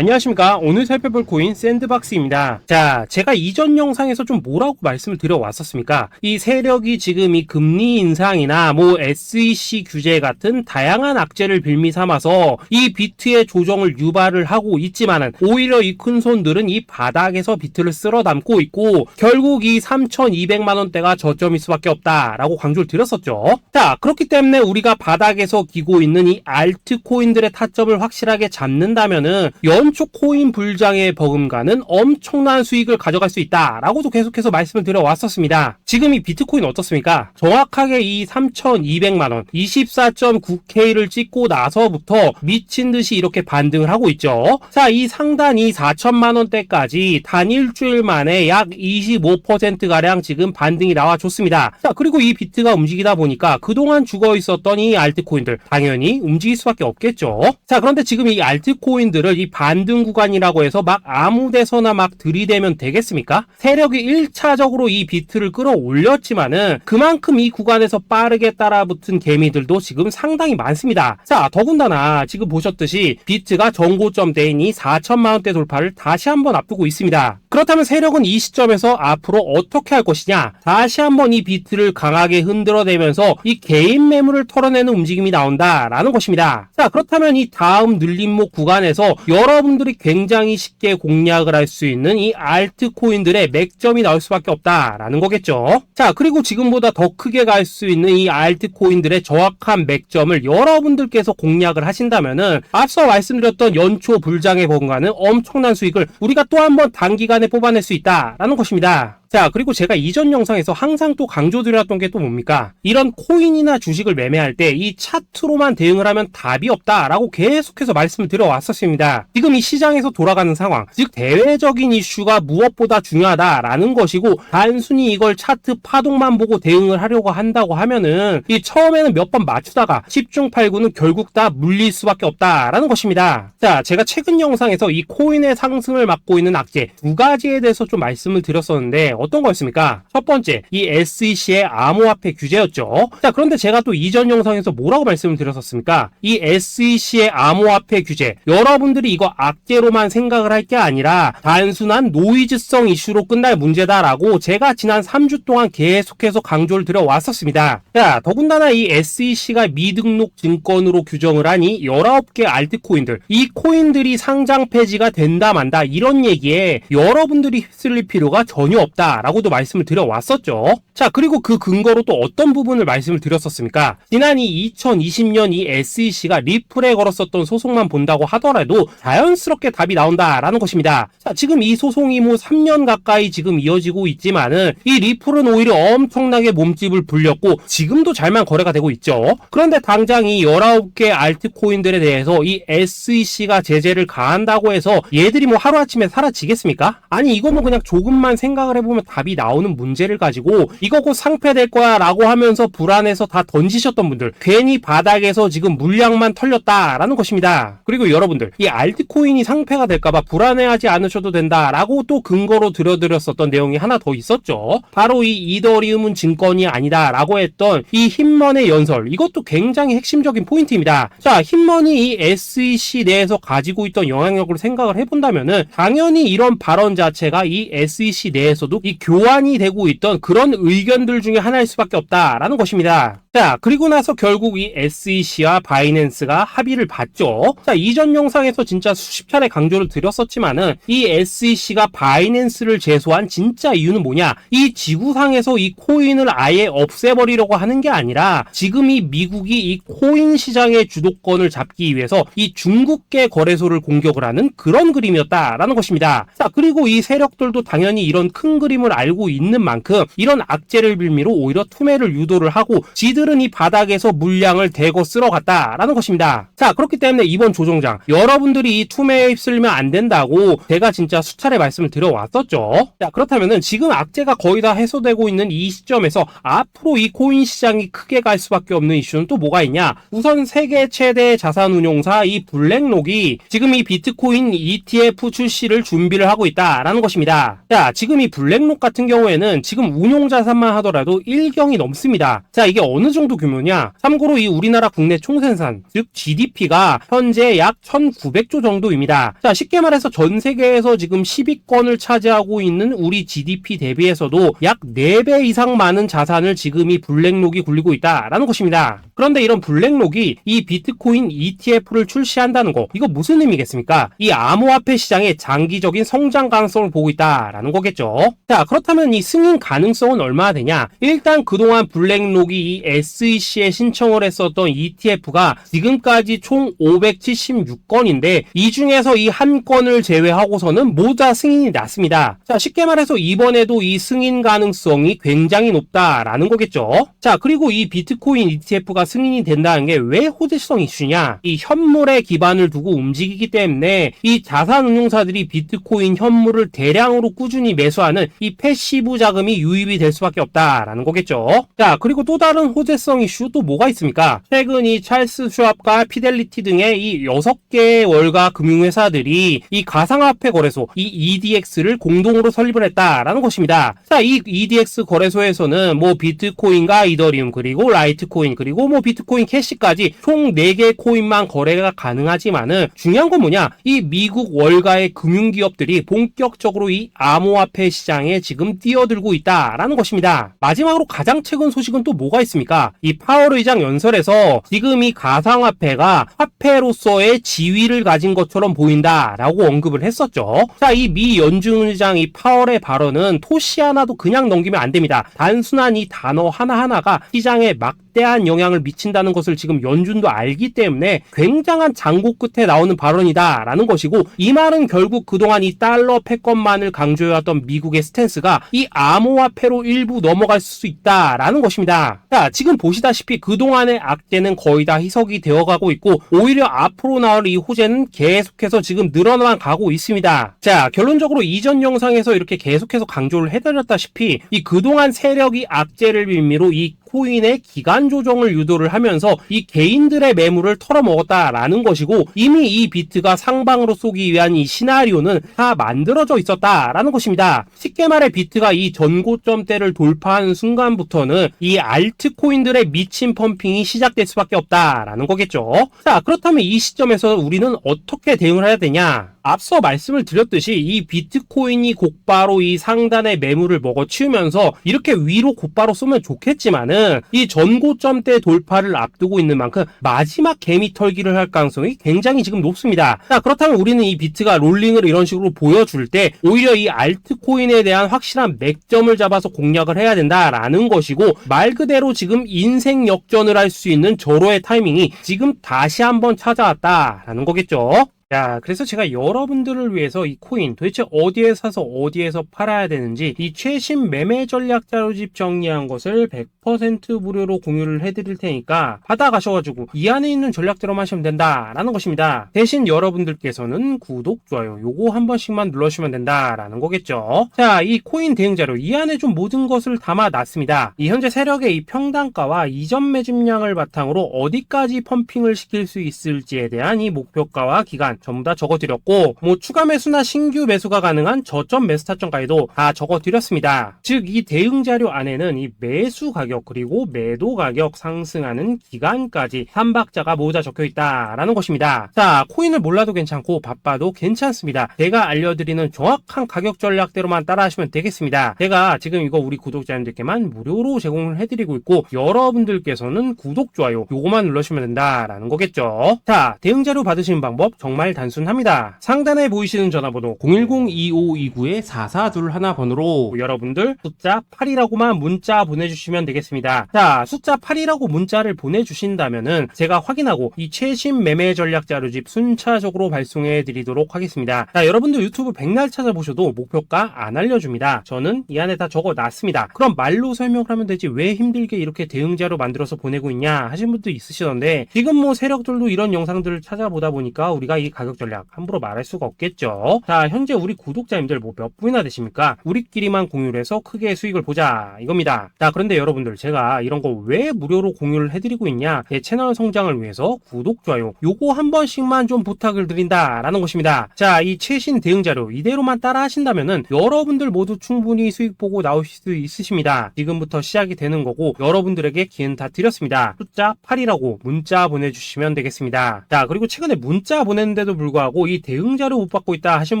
안녕하십니까. 오늘 살펴볼 코인 샌드박스입니다. 자, 제가 이전 영상에서 좀 뭐라고 말씀을 드려왔었습니까? 이 세력이 지금 이 금리 인상이나 SEC 규제 같은 다양한 악재를 빌미 삼아서 이 비트의 조정을 유발을 하고 있지만은 오히려 이 큰손들은 이 바닥에서 비트를 쓸어 담고 있고 결국 이 3,200만 원대가 저점일 수밖에 없다라고 강조를 드렸었죠. 자, 그렇기 때문에 우리가 바닥에서 기고 있는 이 알트코인들의 타점을 확실하게 잡는다면은 연초 코인 불장의 버금가는 엄청난 수익을 가져갈 수 있다라고도 계속해서 말씀을 드려왔었습니다. 지금 이 비트코인 어떻습니까? 정확하게 이 3,200만원 24.9K를 찍고 나서부터 미친듯이 이렇게 반등을 하고 있죠. 자, 이 상단이 4천만원대까지 단 일주일 만에 약 25%가량 지금 반등이 나와줬습니다. 자, 그리고 이 비트가 움직이다 보니까 그동안 죽어 있었던 이 알트코인들 당연히 움직일 수밖에 없겠죠. 자, 그런데 지금 이 알트코인들을 이 반등 구간이라고 해서 막 아무 데서나 막 들이대면 되겠습니까? 세력이 1차적으로 이 비트를 끌어올렸지만은 그만큼 이 구간에서 빠르게 따라붙은 개미들도 지금 상당히 많습니다. 자, 더군다나 지금 보셨듯이 비트가 전고점대인 이 4천만원대 돌파를 다시 한번 앞두고 있습니다. 그렇다면 세력은 이 시점에서 앞으로 어떻게 할 것이냐? 다시 한번 이 비트를 강하게 흔들어내면서 이 개인 매물을 털어내는 움직임이 나온다라는 것입니다. 자, 그렇다면 이 다음 늘림목 구간에서 여러분들이 굉장히 쉽게 공략을 할 수 있는 이 알트코인들의 맥점이 나올 수밖에 없다라는 거겠죠. 자, 그리고 지금보다 더 크게 갈 수 있는 이 알트코인들의 정확한 맥점을 여러분들께서 공략을 하신다면은 앞서 말씀드렸던 연초 불장의 버금가는 엄청난 수익을 우리가 또 한 번 단기간에 뽑아낼 수 있다라는 것입니다. 자, 그리고 제가 이전 영상에서 항상 또 강조드렸던 게 또 뭡니까? 이런 코인이나 주식을 매매할 때 이 차트로만 대응을 하면 답이 없다라고 계속해서 말씀을 드려왔었습니다. 지금 이 시장에서 돌아가는 상황, 즉 대외적인 이슈가 무엇보다 중요하다라는 것이고 단순히 이걸 차트 파동만 보고 대응을 하려고 한다고 하면은 이 처음에는 몇 번 맞추다가 10중 8구는 결국 다 물릴 수밖에 없다라는 것입니다. 자, 제가 최근 영상에서 이 코인의 상승을 막고 있는 악재 두 가지에 대해서 좀 말씀을 드렸었는데 어떤 거였습니까? 첫 번째, 이 SEC의 암호화폐 규제였죠. 자, 그런데 제가 또 이전 영상에서 뭐라고 말씀을 드렸었습니까? 이 SEC의 암호화폐 규제, 여러분들이 이거 악재로만 생각을 할 게 아니라 단순한 노이즈성 이슈로 끝날 문제다라고 제가 지난 3주 동안 계속해서 강조를 드려왔었습니다. 자, 더군다나 이 SEC가 미등록 증권으로 규정을 하니 19개 알트코인들, 이 코인들이 상장 폐지가 된다 만다 이런 얘기에 여러분들이 휩쓸릴 필요가 전혀 없다 라고도 말씀을 드려왔었죠. 자, 그리고 그 근거로 또 어떤 부분을 말씀을 드렸었습니까? 지난 이 2020년 이 SEC가 리플에 걸었었던 소송만 본다고 하더라도 자연스럽게 답이 나온다라는 것입니다. 자, 지금 이 소송이 3년 가까이 지금 이어지고 있지만은 이 리플은 오히려 엄청나게 몸집을 불렸고 지금도 잘만 거래가 되고 있죠. 그런데 당장 이 19개 알트코인들에 대해서 이 SEC가 제재를 가한다고 해서 얘들이 하루아침에 사라지겠습니까? 아니, 이거 그냥 조금만 생각을 해보면 답이 나오는 문제를 가지고 이거 곧 상폐될 거야 라고 하면서 불안해서 다 던지셨던 분들, 괜히 바닥에서 지금 물량만 털렸다라는 것입니다. 그리고 여러분들, 이 알트코인이 상폐가 될까봐 불안해하지 않으셔도 된다라고 또 근거로 들어드렸었던 내용이 하나 더 있었죠. 바로 이 이더리움은 증권이 아니다 라고 했던 이 흰머니의 연설, 이것도 굉장히 핵심적인 포인트입니다. 자, 흰머니 이 SEC 내에서 가지고 있던 영향력을 생각을 해본다면은 당연히 이런 발언 자체가 이 SEC 내에서도 이 교환이 되고 있던 그런 의견들 중에 하나일 수밖에 없다라는 것입니다. 자, 그리고 나서 결국 이 SEC와 바이낸스가 합의를 봤죠. 자, 이전 영상에서 진짜 수십 차례 강조를 드렸었지만은 이 SEC가 바이낸스를 제소한 진짜 이유는 뭐냐? 이 지구상에서 이 코인을 아예 없애버리려고 하는 게 아니라 지금 이 미국이 이 코인 시장의 주도권을 잡기 위해서 이 중국계 거래소를 공격을 하는 그런 그림이었다라는 것입니다. 자, 그리고 이 세력들도 당연히 이런 큰 그림을 알고 있는 만큼 이런 악재를 빌미로 오히려 투매를 유도를 하고 지들은 이 바닥에서 물량을 대거 쓸어갔다라는 것입니다. 자, 그렇기 때문에 이번 조정장 여러분들이 이 투매에 휩쓸리면 안 된다고 제가 진짜 수차례 말씀을 드려왔었죠. 자, 그렇다면은 지금 악재가 거의 다 해소되고 있는 이 시점에서 앞으로 이 코인 시장이 크게 갈 수밖에 없는 이슈는 또 뭐가 있냐? 우선 세계 최대 자산운용사 이 블랙록이 지금 이 비트코인 ETF 출시를 준비를 하고 있다라는 것입니다. 자, 지금 이 블랙록 불랙록 같은 경우에는 지금 운용 자산만 하더라도 1경이 넘습니다. 자, 이게 어느 정도 규모냐? 참고로 이 우리나라 국내 총생산, 즉 GDP가 현재 약 1900조 정도입니다. 자, 쉽게 말해서 전 세계에서 지금 10위권을 차지하고 있는 우리 GDP 대비해서도 약 4배 이상 많은 자산을 지금 이 블랙록이 굴리고 있다라는 것입니다. 그런데 이런 블랙록이 이 비트코인 ETF를 출시한다는 거, 이거 무슨 의미겠습니까? 이 암호화폐 시장의 장기적인 성장 가능성을 보고 있다라는 거겠죠. 자, 그렇다면 이 승인 가능성은 얼마나 되냐? 일단 그동안 블랙록이 이 SEC에 신청을 했었던 ETF가 지금까지 총 576건인데 이 중에서 이 한 건을 제외하고서는 모두 다 승인이 났습니다. 자, 쉽게 말해서 이번에도 이 승인 가능성이 굉장히 높다라는 거겠죠. 자, 그리고 이 비트코인 ETF가 승인이 된다는 게 왜 호재성 이슈냐? 이 현물에 기반을 두고 움직이기 때문에 이 자산운용사들이 비트코인 현물을 대량으로 꾸준히 매수하는 이 패시브 자금이 유입이 될 수밖에 없다라는 거겠죠. 자, 그리고 또 다른 호재성 이슈 또 뭐가 있습니까? 최근 이 찰스 슈왑과 피델리티 등의 이 6개의 월가 금융회사들이 이 가상화폐 거래소 이 EDX를 공동으로 설립을 했다라는 것입니다. 자, 이 EDX 거래소에서는 뭐 비트코인과 이더리움 그리고 라이트코인 그리고 뭐 비트코인 캐시까지 총 4개 코인만 거래가 가능하지만은 중요한 건 뭐냐? 이 미국 월가의 금융기업들이 본격적으로 이 암호화폐 시장에 지금 뛰어들고 있다라는 것입니다. 마지막으로 가장 최근 소식은 또 뭐가 있습니까? 이 파월 의장 연설에서 지금 이 가상화폐가 화폐로서의 지위를 가진 것처럼 보인다라고 언급을 했었죠. 자, 이 미 연준 의장 이 파월의 발언은 토시 하나도 그냥 넘기면 안 됩니다. 단순한 이 단어 하나하나가 시장에 막대한 영향을 미친다는 것을 지금 연준도 알기 때문에 굉장한 장고 끝에 나오는 발언이다라는 것이고, 이 말은 결국 그동안 이 달러 패권만을 강조해왔던 미국의 스탠스가 이 암호화폐로 일부 넘어갈 수 있다라는 것입니다. 자, 지금 보시다시피 그동안의 악재는 거의 다 희석이 되어가고 있고 오히려 앞으로 나올 이 호재는 계속해서 지금 늘어나만 가고 있습니다. 자, 결론적으로 이전 영상에서 이렇게 계속해서 강조를 해드렸다시피 이 그동안 세력이 악재를 빌미로 이 코인의 기간 조정을 유도를 하면서 이 개인들의 매물을 털어먹었다라는 것이고, 이미 이 비트가 상방으로 쏘기 위한 이 시나리오는 다 만들어져 있었다라는 것입니다. 쉽게 말해 비트가 이 전고점대를 돌파하는 순간부터는 이 알트코인들의 미친 펌핑이 시작될 수밖에 없다라는 거겠죠. 자, 그렇다면 이 시점에서 우리는 어떻게 대응을 해야 되냐? 앞서 말씀을 드렸듯이 이 비트코인이 곧바로 이 상단의 매물을 먹어치우면서 이렇게 위로 곧바로 쏘면 좋겠지만은 이 전고점대 돌파를 앞두고 있는 만큼 마지막 개미 털기를 할 가능성이 굉장히 지금 높습니다. 자, 그렇다면 우리는 이 비트가 롤링을 이런 식으로 보여줄 때 오히려 이 알트코인에 대한 확실한 맥점을 잡아서 공략을 해야 된다라는 것이고, 말 그대로 지금 인생 역전을 할 수 있는 절호의 타이밍이 지금 다시 한번 찾아왔다라는 거겠죠. 자, 그래서 제가 여러분들을 위해서 이 코인 도대체 어디에 사서 어디에서 팔아야 되는지 이 최신 매매 전략 자료집 정리한 것을 100% 무료로 공유를 해드릴 테니까 받아가셔가지고 이 안에 있는 전략대로만 하시면 된다라는 것입니다. 대신 여러분들께서는 구독, 좋아요 요거 한 번씩만 눌러주시면 된다라는 거겠죠. 자, 이 코인 대응 자료 이 안에 좀 모든 것을 담아놨습니다. 이 현재 세력의 이 평단가와 이전 매집량을 바탕으로 어디까지 펌핑을 시킬 수 있을지에 대한 이 목표가와 기간 전부 다 적어드렸고, 뭐 추가 매수나 신규 매수가 가능한 저점 매수 타점까지도 다 적어드렸습니다. 즉 이 대응 자료 안에는 이 매수 가격 그리고 매도 가격 상승하는 기간까지 3박자가 모두 다 적혀있다라는 것입니다. 자, 코인을 몰라도 괜찮고 바빠도 괜찮습니다. 제가 알려드리는 정확한 가격 전략대로만 따라하시면 되겠습니다. 제가 지금 이거 우리 구독자님들께만 무료로 제공을 해드리고 있고, 여러분들께서는 구독, 좋아요 요거만 눌러주시면 된다라는 거겠죠. 자, 대응 자료 받으시는 방법 정말 단순합니다. 상단에 보이시는 전화번호 010-2529-4421번으로 여러분들 숫자 8이라고만 문자 보내주시면 되겠습니다. 자, 숫자 8이라고 문자를 보내주신다면은 제가 확인하고 이 최신 매매 전략 자료집 순차적으로 발송해 드리도록 하겠습니다. 자, 여러분들 유튜브 백날 찾아보셔도 목표가 안 알려줍니다. 저는 이 안에 다 적어놨습니다. 그럼 말로 설명을 하면 되지 왜 힘들게 이렇게 대응 자료 만들어서 보내고 있냐 하신 분도 있으시던데, 지금 뭐 세력들도 이런 영상들을 찾아보다 보니까 우리가 이 가격 전략 함부로 말할 수가 없겠죠. 자, 현재 우리 구독자님들 뭐 몇 분이나 되십니까? 우리끼리만 공유를 해서 크게 수익을 보자 이겁니다. 자, 그런데 여러분들 제가 이런 거 왜 무료로 공유를 해드리고 있냐? 제 채널 성장을 위해서 구독, 좋아요 요거 한 번씩만 좀 부탁을 드린다라는 것입니다. 자, 이 최신 대응 자료 이대로만 따라 하신다면은 여러분들 모두 충분히 수익 보고 나오실 수 있으십니다. 지금부터 시작이 되는 거고 여러분들에게 기회는 다 드렸습니다. 숫자 8이라고 문자 보내주시면 되겠습니다. 자, 그리고 최근에 문자 보냈는데도 불구하고 이 대응 자료 못 받고 있다 하신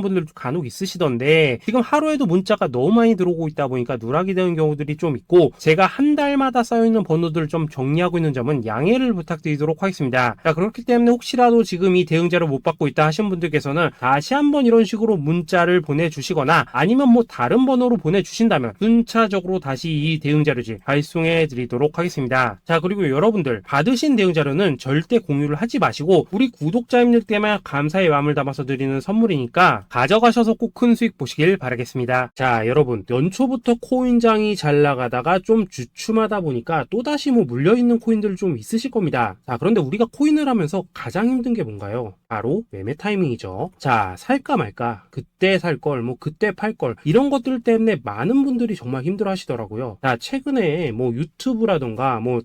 분들 간혹 있으시던데 지금 하루에도 문자가 너무 많이 들어오고 있다 보니까 누락이 되는 경우들이 좀 있고 제가 한 달마다 쌓여있는 번호들을 좀 정리하고 있는 점은 양해를 부탁드리도록 하겠습니다. 자, 그렇기 때문에 혹시라도 지금 이 대응 자료 못 받고 있다 하신 분들께서는 다시 한번 이런 식으로 문자를 보내주시거나 아니면 뭐 다른 번호로 보내주신다면 순차적으로 다시 이 대응 자료지 발송해 드리도록 하겠습니다. 자, 그리고 여러분들 받으신 대응 자료는 절대 공유를 하지 마시고 우리 구독자님들 때문에 감사의 마음을 담아서 드리는 선물이니까 가져가셔서 꼭 큰 수익 보시길 바라겠습니다. 자, 여러분 연초부터 코인장이 잘 나가다가 좀 주춤하다 보니까 또다시 뭐 물려있는 코인들 좀 있으실 겁니다. 자, 그런데 우리가 코인을 하면서 가장 힘든 게 뭔가요? 바로 매매 타이밍이죠. 자, 살까 말까, 그때 살 걸, 뭐 그때 팔 걸, 이런 것들 때문에 많은 분들이 정말 힘들어 하시더라고요. 자, 최근에 뭐 유튜브라던가 뭐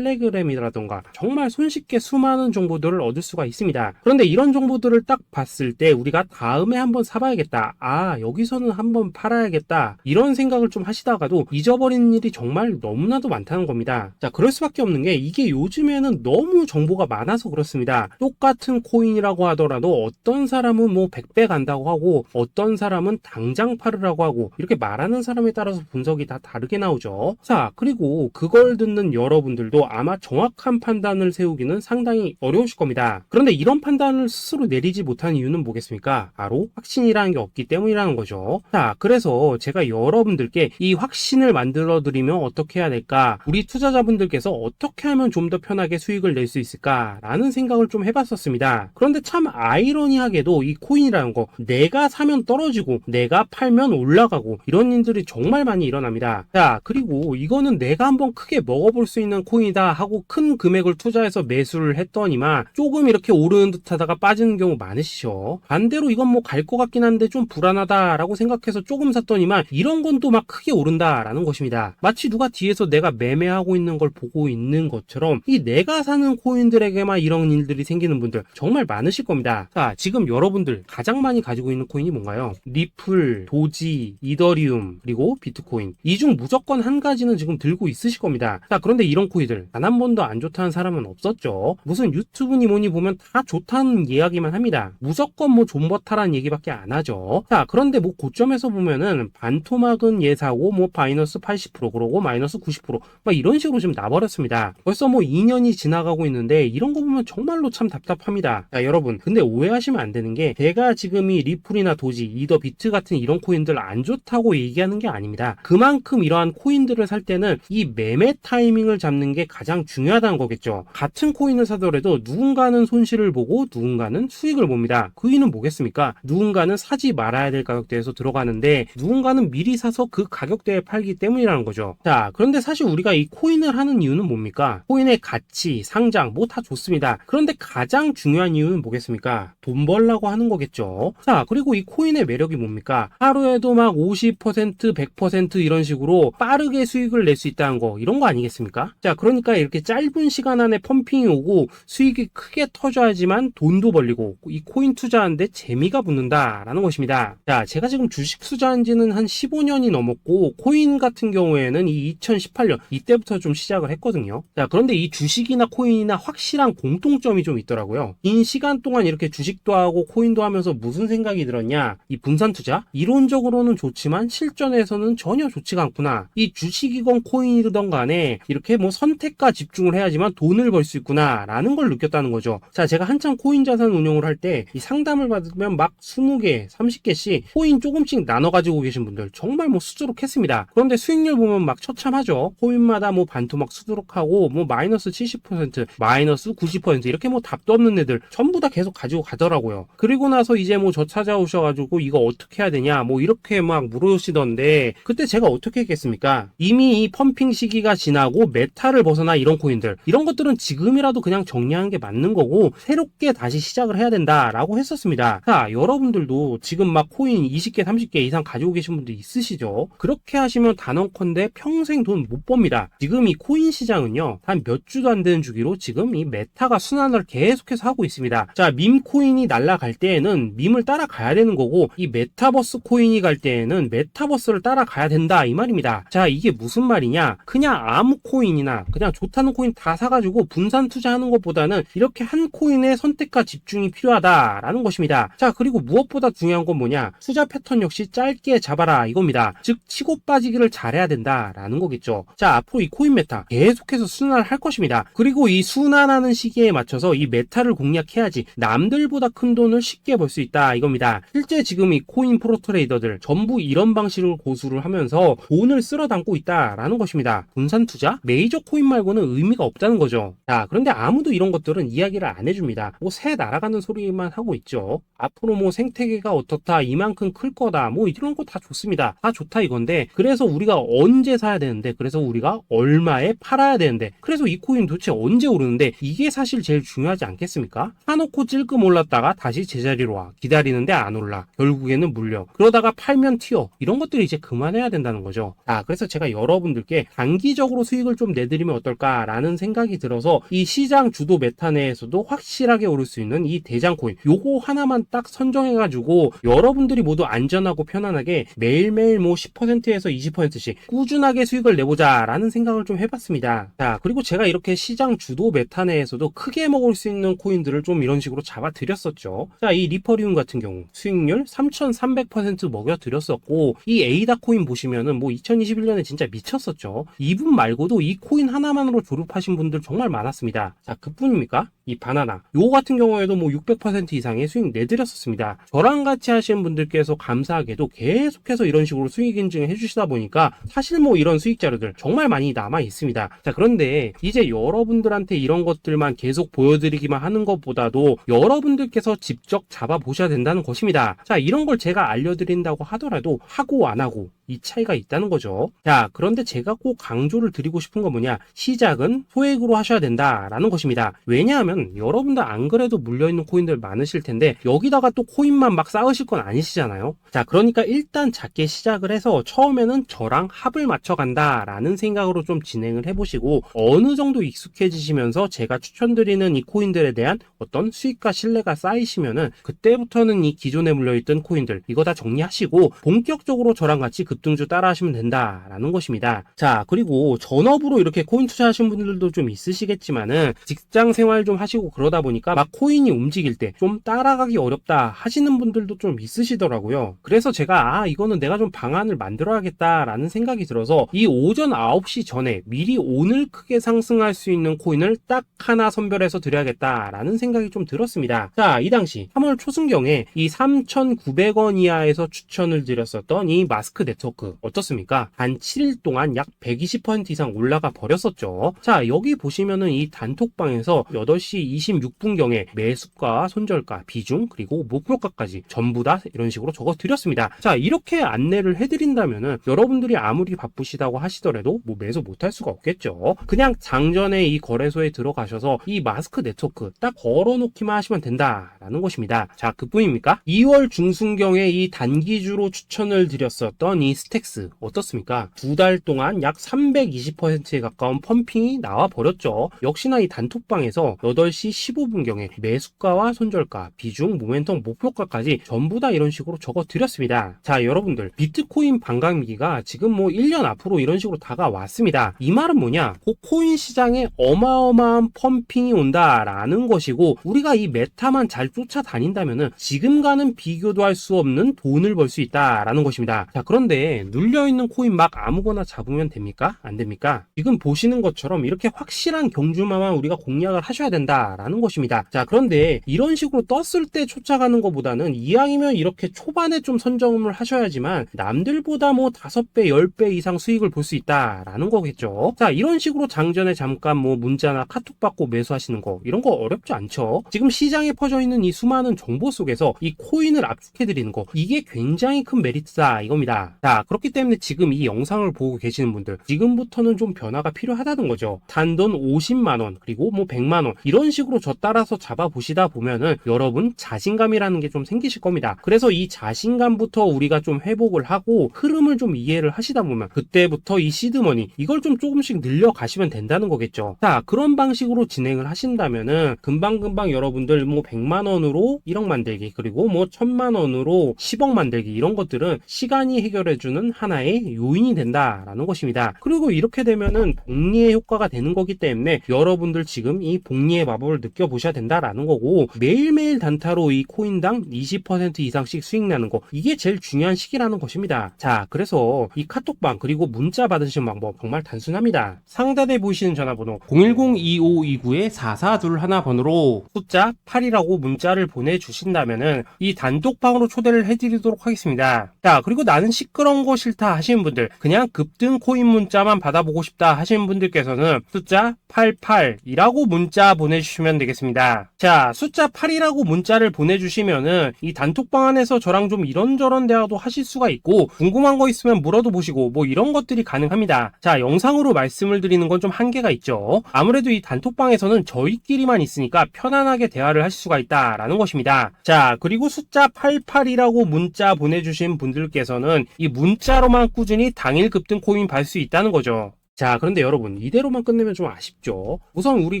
텔레그램이라던가 정말 손쉽게 수많은 정보들을 얻을 수가 있습니다. 그런데 이런 정보들을 딱 봤을 때 우리가 다음에 한번 사봐야겠다, 아 여기서는 한번 팔아야겠다, 이런 생각을 좀 하시다가도 잊어버리는 일이 정말 너무나도 많다는 겁니다. 자, 그럴 수밖에 없는 게 이게 요즘에는 너무 정보가 많아서 그렇습니다. 똑같은 코인이라고 하더라도 어떤 사람은 뭐 100배 간다고 하고 어떤 사람은 당장 팔으라고 하고 이렇게 말하는 사람에 따라서 분석이 다 다르게 나오죠. 자, 그리고 그걸 듣는 여러분들도 아마 정확한 판단을 세우기는 상당히 어려우실 겁니다. 그런데 이런 판단을 스스로 내리지 못하는 이유는 뭐겠습니까? 바로 확신이라는 게 없기 때문이라는 거죠. 자, 그래서 제가 여러분들께 이 확신을 만들어 드리면 어떻게 해야 될까? 우리 투자자분들께서 어떻게 하면 좀 더 편하게 수익을 낼 수 있을까? 라는 생각을 좀 해봤었습니다. 그런데 참 아이러니하게도 이 코인이라는 거 내가 사면 떨어지고 내가 팔면 올라가고 이런 일들이 정말 많이 일어납니다. 자, 그리고 이거는 내가 한번 크게 먹어볼 수 있는 코인이다 하고 큰 금액을 투자해서 매수를 했더니만 조금 이렇게 오르는 듯 하다가 빠지는 경우 많으시죠. 반대로 이건 뭐 갈 것 같긴 한데 좀 불안하다라고 생각해서 조금 샀더니만 이런 건 또 막 크게 오른다라는 것입니다. 마치 누가 뒤에서 내가 매매하고 있는 걸 보고 있는 것처럼 이 내가 사는 코인들에게만 이런 일들이 생기는 분들 정말 많으실 겁니다. 자, 지금 여러분들 가장 많이 가지고 있는 코인이 뭔가요? 리플, 도지, 이더리움, 그리고 비트코인. 이 중 무조건 한 가지는 지금 들고 있으실 겁니다. 자, 그런데 이런 코인들 단 한 번도 안 좋다는 사람은 없었죠. 무슨 유튜브니 뭐니 보면 다 좋다는 이야기만 합니다. 무조건 뭐 존버타라는 얘기밖에 안 하죠. 자, 그런데 뭐 고점에서 보면은 반토막은 예사고 뭐 마이너스 80% 그러고 마이너스 90% 막 이런 식으로 지금 나버렸습니다. 벌써 뭐 2년이 지나가고 있는데 이런 거 보면 정말로 참 답답합니다. 자, 여러분 근데 오해하시면 안 되는 게 제가 지금 이 리플이나 도지, 이더, 비트 같은 이런 코인들 안 좋다고 얘기하는 게 아닙니다. 그만큼 이러한 코인들을 살 때는 이 매매 타이밍을 잡는 게 가장 중요하다는 거겠죠. 같은 코인을 사더라도 누군가는 손실을 보고 누군가는 수익을 봅니다. 그 이유는 뭐겠습니까? 누군가는 사지 말아야 될 가격대에서 들어가는데 누군가는 미리 사서 그 가격대에 팔기 때문이라는 거죠. 자, 그런데 사실 우리가 이 코인을 하는 이유는 뭡니까? 코인의 가치, 상장 뭐 다 좋습니다. 그런데 가장 중요한 이유는 뭐겠습니까? 돈 벌라고 하는 거겠죠. 자, 그리고 이 코인의 매력이 뭡니까? 하루에도 막 50%, 100% 이런 식으로 빠르게 수익을 낼 수 있다는 거, 이런 거 아니겠습니까? 자, 그러니까 이렇게 짧은 시간 안에 펌핑이 오고 수익이 크게 터져야지만 돈도 벌리고 이 코인 투자하는데 재미가 붙는다라는 것입니다. 자, 제가 지금 주식 투자한 지는 한 15년이 넘었고 코인 같은 경우에는 이 2018년 이때부터 좀 시작을 했거든요. 자, 그런데 이 주식이나 코인이나 확실한 공통점이 좀 있더라고요. 긴 시간 동안 이렇게 주식도 하고 코인도 하면서 무슨 생각이 들었냐? 이 분산 투자? 이론적으로는 좋지만 실전에서는 전혀 좋지가 않구나. 이 주식이건 코인이든 간에 이렇게 뭐 선택과 집중을 해야지만 돈을 벌 수 있구나 라는 걸 느꼈다는 거죠. 자, 제가 한창 코인 자산 운용을 할 때 이 상담을 받으면 막 20개, 30개씩 코인 조금씩 나눠 가지고 계신 분들 정말 뭐 수두룩했습니다. 그런데 수익률 보면 막 처참하죠. 코인마다 뭐 반토막 수두룩하고 뭐 마이너스 70%, 마이너스 90% 이렇게 뭐 답도 없는 애들 전부 다 계속 계속 가지고 가더라고요. 그리고 나서 이제 뭐 저 찾아오셔가지고 이거 어떻게 해야 되냐 뭐 이렇게 막 물으시던데, 그때 제가 어떻게 했겠습니까? 이미 이 펌핑 시기가 지나고 메타를 벗어나 이런 코인들, 이런 것들은 지금이라도 그냥 정리하는 게 맞는 거고 새롭게 다시 시작을 해야 된다라고 했었습니다. 자, 여러분들도 지금 막 코인 20개 30개 이상 가지고 계신 분들 있으시죠? 그렇게 하시면 단언컨대 평생 돈 못 법니다. 지금 이 코인 시장은요, 단 몇 주도 안 되는 주기로 지금 이 메타가 순환을 계속해서 하고 있습니다. 자, 밈 코인이 날아갈 때에는 밈을 따라가야 되는 거고, 이 메타버스 코인이 갈 때에는 메타버스를 따라가야 된다 이 말입니다. 자, 이게 무슨 말이냐? 그냥 아무 코인이나 그냥 좋다는 코인 다 사가지고 분산 투자하는 것보다는 이렇게 한 코인의 선택과 집중이 필요하다라는 것입니다. 자, 그리고 무엇보다 중요한 건 뭐냐? 투자 패턴 역시 짧게 잡아라 이겁니다. 즉 치고 빠지기를 잘해야 된다라는 거겠죠. 자, 앞으로 이 코인 메타 계속해서 순환을 할 것입니다. 그리고 이 순환하는 시기에 맞춰서 이 메타를 공략해야지 남들보다 큰 돈을 쉽게 벌 수 있다 이겁니다. 실제 지금 이 코인 프로 트레이더들 전부 이런 방식을 고수를 하면서 돈을 쓸어 담고 있다라는 것입니다. 분산 투자? 메이저 코인 말고는 의미가 없다는 거죠. 자, 그런데 아무도 이런 것들은 이야기를 안 해줍니다. 뭐 새 날아가는 소리만 하고 있죠. 앞으로 뭐 생태계가 어떻다, 이만큼 클 거다, 뭐 이런 거 다 좋습니다. 다 좋다 이건데, 그래서 우리가 언제 사야 되는데, 그래서 우리가 얼마에 팔아야 되는데, 그래서 이 코인 도대체 언제 오르는데, 이게 사실 제일 중요하지 않겠습니까? 사놓고 찔끔 올랐다가 다시 제자리로 와, 기다리는데 안 올라, 결국에는 물려, 그러다가 팔면 튀어, 이런 것들이 이제 그만해야 된다는 거죠. 그래서 제가 여러분들께 단기적으로 수익을 좀 내드리면 어떨까라는 생각이 들어서 이 시장 주도 메타 내에서도 확실하게 오를 수 있는 이 대장 코인, 요거 하나만 딱 선정해가지고 여러분들이 모두 안전하고 편안하게 매일매일 뭐 10%에서 20%씩 꾸준하게 수익을 내보자 라는 생각을 좀 해봤습니다. 자, 그리고 제가 이렇게 시장 주도 메타 내에서도 크게 먹을 수 있는 코인들을 좀 이런 식으로 잡아드렸었죠. 자, 이 리퍼리움 같은 경우 수익률 3300% 먹여드렸었고, 이 에이다 코인 보시면은 뭐 2021년에 진짜 미쳤었죠. 이분 말고도 이 코인 하나만으로 졸업하신 분들 정말 많았습니다. 자, 그뿐입니까? 이 바나나 요거 같은 경우에도 뭐 600% 이상의 수익 내드렸었습니다. 저랑 같이 하시는 분들께서 감사하게도 계속해서 이런 식으로 수익 인증을 해주시다 보니까 사실 뭐 이런 수익 자료들 정말 많이 남아 있습니다. 자, 그런데 이제 여러분들한테 이런 것들만 계속 보여드리기만 하는 것보다도 여러분들께서 직접 잡아보셔야 된다는 것입니다. 자, 이런 걸 제가 알려드린다고 하더라도 하고 안 하고 이 차이가 있다는 거죠. 자, 그런데 제가 꼭 강조를 드리고 싶은 건 뭐냐? 시작은 소액으로 하셔야 된다라는 것입니다. 왜냐하면 여러분들 안 그래도 물려있는 코인들 많으실 텐데 여기다가 또 코인만 막 쌓으실 건 아니시잖아요. 자, 그러니까 일단 작게 시작을 해서 처음에는 저랑 합을 맞춰 간다라는 생각으로 좀 진행을 해보시고, 어느 정도 익숙해지시면서 제가 추천드리는 이 코인들에 대한 어떤 수익과 신뢰가 쌓이시면은 그때부터는 이 기존에 물려있던 코인들 이거 다 정리하시고 본격적으로 저랑 같이 급등주 따라 하시면 된다라는 것입니다. 자, 그리고 전업으로 이렇게 코인 투자하시는 분들도 좀 있으시겠지만은 직장 생활 좀 하시고 그러다 보니까 막 코인이 움직일 때 좀 따라가기 어렵다 하시는 분들도 좀 있으시더라고요. 그래서 제가 이거는 내가 좀 방안을 만들어야겠다라는 생각이 들어서 이 오전 9시 전에 미리 오늘 크게 상승할 수 있는 코인을 딱 하나 선별해서 드려야겠다라는 생각이 좀 들었습니다. 자, 이 당시 3월 초순경에 이 3,900원 이하에서 추천을 드렸었던 이 마스크 네트워크 어떻습니까? 단 7일 동안 약 120% 이상 올라가 버렸었죠. 자, 여기 보시면은 이 단톡방에서 8시 26분경에 매수가, 손절가, 비중, 그리고 목표가까지 전부 다 이런 식으로 적어 드렸습니다. 자, 이렇게 안내를 해드린다면은 여러분들이 아무리 바쁘시다고 하시더라도 뭐 매수 못할 수가 없겠죠. 그냥 장전에 이 거래소에 들어가셔서 이 마스크 네트워크 딱 걸어놓기만 하시면 된다라는 것입니다. 자, 그뿐입니까? 2월 중순경에 이 단기주로 추천을 드렸었던 이 스택스 어떻습니까? 2달 동안 약 320%에 가까운 펌핑이 나와 버렸죠. 역시나 이 단톡방에서 8시 15분경에 매수가와 손절가, 비중, 모멘텀, 목표가까지 전부 다 이런 식으로 적어 드렸습니다. 자, 여러분들 비트코인 반감기가 지금 뭐 1년 앞으로 이런 식으로 다가왔습니다. 이 말은 뭐냐? 코인 시장에 어마어마한 펌핑이 온다라는 것이고, 우리가 이 메타만 잘 쫓아다닌다면은 지금과는 비교도 할 수 없는 돈을 벌 수 있다라는 것입니다. 자, 그런데 근데 눌려있는 코인 막 아무거나 잡으면 됩니까? 안 됩니까? 지금 보시는 것처럼 이렇게 확실한 경주마만 우리가 공략을 하셔야 된다라는 것입니다. 자, 그런데 이런 식으로 떴을 때 쫓아가는 것보다는 이왕이면 이렇게 초반에 좀 선점을 하셔야지만 남들보다 뭐 5배, 10배 이상 수익을 볼 수 있다라는 거겠죠. 자, 이런 식으로 장전에 잠깐 뭐 문자나 카톡 받고 매수하시는 거 이런 거 어렵지 않죠. 지금 시장에 퍼져 있는 이 수많은 정보 속에서 이 코인을 압축해드리는 거 이게 굉장히 큰 메리트다 이겁니다. 자, 그렇기 때문에 지금 이 영상을 보고 계시는 분들 지금부터는 좀 변화가 필요하다는 거죠. 단돈 50만원 그리고 뭐 100만원 이런 식으로 저 따라서 잡아보시다 보면은 여러분 자신감이라는 게 좀 생기실 겁니다. 그래서 이 자신감부터 우리가 좀 회복을 하고 흐름을 좀 이해를 하시다 보면 그때부터 이 시드머니 이걸 좀 조금씩 늘려가시면 된다는 거겠죠. 자, 그런 방식으로 진행을 하신다면은 금방금방 여러분들 뭐 100만원으로 1억 만들기 그리고 뭐 1000만원으로 10억 만들기 이런 것들은 시간이 해결해주는 하나의 요인이 된다라는 것입니다. 그리고 이렇게 되면은 복리의 효과가 되는 거기 때문에 여러분들 지금 이 복리의 마법을 느껴보셔야 된다라는 거고 매일매일 단타로 이 코인당 20% 이상씩 수익 나는 거 이게 제일 중요한 시기라는 것입니다. 자, 그래서 이 카톡방 그리고 문자 받으시는 방법 정말 단순합니다. 상단에 보이시는 전화번호 010-2529-4421 번호로 숫자 8이라고 문자를 보내주신다면은 이 단톡방으로 초대를 해드리도록 하겠습니다. 자, 그리고 나는 시끄러운 거 싫다 하시는 분들 그냥 급등 코인 문자만 받아보고 싶다 하시는 분들께서는 숫자 88이라고 문자 보내주시면 되겠습니다. 자, 숫자 8이라고 문자를 보내주시면은 이 단톡방 안에서 저랑 좀 이런저런 대화도 하실 수가 있고 궁금한 거 있으면 물어도 보시고 뭐 이런 것들이 가능합니다. 자, 영상으로 말씀을 드리는 건 좀 한계가 있죠. 아무래도 이 단톡방에서는 저희끼리만 있으니까 편안하게 대화를 하실 수가 있다라는 것입니다. 자, 그리고 숫자 88이라고 문자 보내주신 분들께서는 이 문자로만 꾸준히 당일 급등 코인 받을 수 있다는 거죠. 자, 그런데 여러분 이대로만 끝내면 좀 아쉽죠. 우선 우리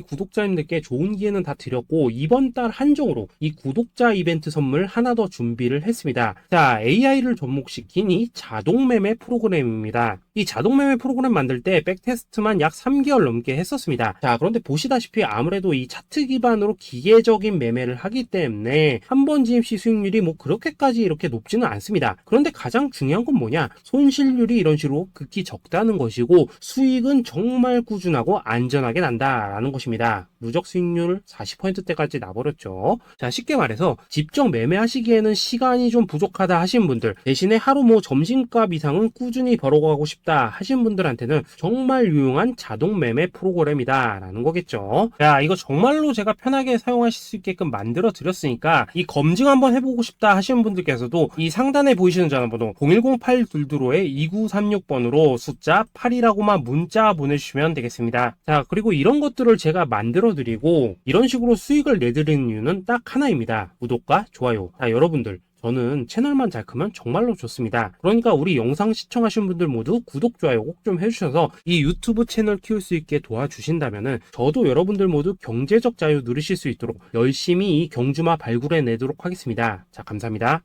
구독자님들께 좋은 기회는 다 드렸고 이번 달 한정으로 이 구독자 이벤트 선물 하나 더 준비를 했습니다. 자, AI를 접목시킨 이 자동매매 프로그램입니다. 이 자동매매 프로그램 만들 때 백테스트만 약 3개월 넘게 했었습니다. 자, 그런데 보시다시피 아무래도 이 차트 기반으로 기계적인 매매를 하기 때문에 한 번 진입 시 수익률이 뭐 그렇게까지 이렇게 높지는 않습니다. 그런데 가장 중요한 건 뭐냐? 손실률이 이런 식으로 극히 적다는 것이고 수익은 정말 꾸준하고 안전하게 난다라는 것입니다. 누적 수익률 40%대까지 나버렸죠. 자, 쉽게 말해서 직접 매매하시기에는 시간이 좀 부족하다 하신 분들 대신에 하루 뭐 점심값 이상은 꾸준히 벌어가고 싶다 하신 분들한테는 정말 유용한 자동 매매 프로그램이다 라는 거겠죠. 자, 이거 정말로 제가 편하게 사용하실 수 있게끔 만들어 드렸으니까 이 검증 한번 해보고 싶다 하시는 분들께서도 이 상단에 보이시는 전화번호 010-822-2936번으로 숫자 8이라고만 문자 보내주시면 되겠습니다. 자, 그리고 이런 것들을 제가 만들어 드리고 이런 식으로 수익을 내드리는 이유는 딱 하나입니다. 구독과 좋아요. 자, 여러분들 저는 채널만 잘 크면 정말로 좋습니다. 그러니까 우리 영상 시청하신 분들 모두 구독, 좋아요 꼭 좀 해주셔서 이 유튜브 채널 키울 수 있게 도와주신다면은 저도 여러분들 모두 경제적 자유 누리실 수 있도록 열심히 이 경주마 발굴해 내도록 하겠습니다. 자, 감사합니다.